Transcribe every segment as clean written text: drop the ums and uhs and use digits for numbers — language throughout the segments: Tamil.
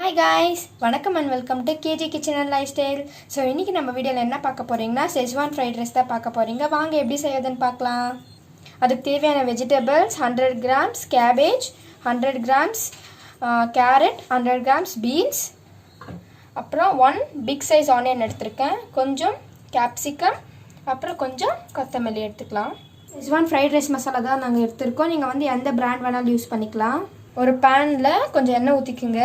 Hi guys, வணக்கம் and welcome to KG Kitchen and Lifestyle. So இன்றைக்கி நம்ம வீடியோவில் என்ன பார்க்க போகிறீங்கன்னா செஸ்வான் ஃப்ரைட் ரைஸ் தான் பார்க்க போகிறீங்க. வாங்க எப்படி செய்யறதுன்னு பார்க்கலாம். அதுக்கு தேவையான vegetables 100 grams cabbage, 100 grams carrot, 100 grams beans, அப்புறம் 1 பிக் சைஸ் ஆனியன் எடுத்திருக்கேன், கொஞ்சம் கேப்சிகம், அப்புறம் கொஞ்சம் கொத்தமல்லி எடுத்துக்கலாம். செஸ்வான் ஃப்ரைட் ரைஸ் மசாலா தான் நாங்கள் எடுத்திருக்கோம். நீங்கள் வந்து எந்த பிராண்ட் வேணாலும் யூஸ் பண்ணிக்கலாம். ஒரு பேனில் கொஞ்சம் எண்ணெய் ஊற்றிக்குங்க.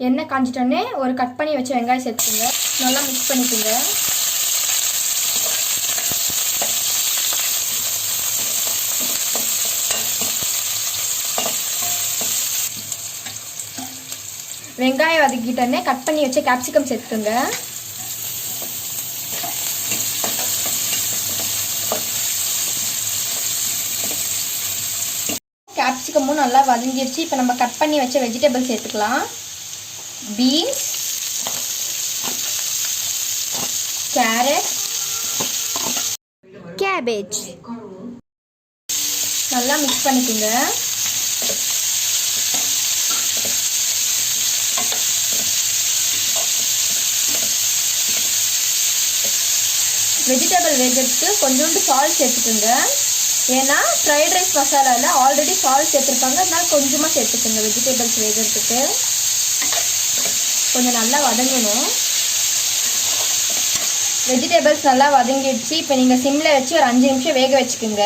எண்ணெய் காஞ்சிட்டோன்னே ஒரு கட் பண்ணி வச்ச வெங்காயம் சேர்த்துக்குங்க. நல்லா மிக்ஸ் பண்ணிக்கோங்க. வெங்காயம் வதக்கிட்டோன்னே கட் பண்ணி வச்ச கேப்சிகம் சேர்த்துக்குங்க. கேப்சிகமும் நல்லா வதங்கிடுச்சு. இப்போ நம்ம கட் பண்ணி வச்ச வெஜிடபிள் சேர்த்துக்கலாம். பீன்ஸ், கேரட், கேபேஜ் நல்லா மிக்ஸ் பண்ணிக்கோங்க. வெஜிடபிள் வேகிறதுக்கு கொஞ்சோண்டு சால்ட் சேர்த்துக்குங்க. ஏன்னா ஃப்ரைட் ரைஸ் மசாலாவில் ஆல்ரெடி சால்ட் சேர்த்துருப்பாங்க, அதனால் கொஞ்சமாக சேர்த்துக்குங்க. வெஜிடபிள்ஸ் வேகிறதுக்கு கொஞ்சம் நல்லா வதங்கணும். வெஜிடபிள்ஸ் நல்லா வதங்கிடுச்சு. இப்போ நீங்கள் சிம்மில் வச்சு ஒரு 5 நிமிஷம் வேக வச்சுக்கோங்க.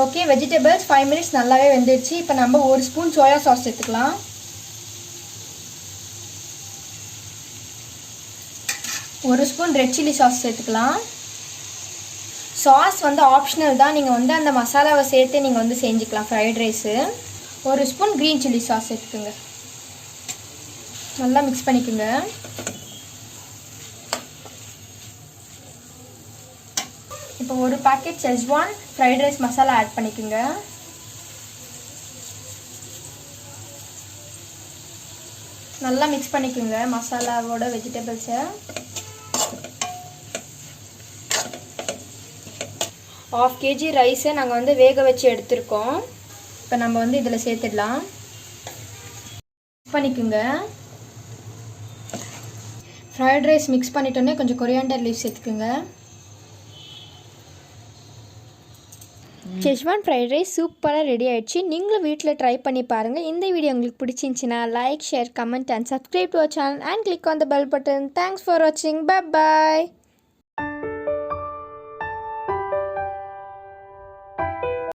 ஓகே, வெஜிடபிள்ஸ் 5 மினிட்ஸ் நல்லாவே வெந்துடுச்சு. இப்போ நம்ம 1 ஸ்பூன் சோயா சாஸ் சேர்த்துக்கலாம். 1 ஸ்பூன் ரெட் சில்லி சாஸ் சேர்த்துக்கலாம். சாஸ் வந்து ஆப்ஷனல் தான், நீங்கள் வந்து அந்த மசாலாவை சேர்த்து நீங்கள் வந்து செஞ்சுக்கலாம் fried rice. 1 spoon green chilli sauce சேர்த்துக்குங்க. நல்லா மிக்ஸ் பண்ணிக்கோங்க. இப்போ ஒரு packet schezwan fried rice masala add பண்ணிக்கோங்க. நல்லா மிக்ஸ் பண்ணிக்கோங்க மசாலாவோட வெஜிடபிள்ஸை. 1/2 kg ரைஸை நாங்கள் வந்து வேக வச்சு எடுத்துருக்கோம். இப்போ நம்ம வந்து இதில் சேர்த்துடலாம். மிக்ஸ் பண்ணிக்கோங்க. ஃப்ரைட் ரைஸ் மிக்ஸ் பண்ணிட்டோன்னே கொஞ்சம் கொரியாண்டர் லீவ் சேர்த்துக்குங்க. செஸ்வான் ஃப்ரைட் ரைஸ் சூப்பராக ரெடி ஆகிடுச்சு. நீங்களும் வீட்டில் ட்ரை பண்ணி பாருங்கள். இந்த வீடியோ உங்களுக்கு பிடிச்சிருந்துச்சின்னா like, share, comment and subscribe to our channel and click on the bell button. Thanks for வாட்சிங். பை பாய்.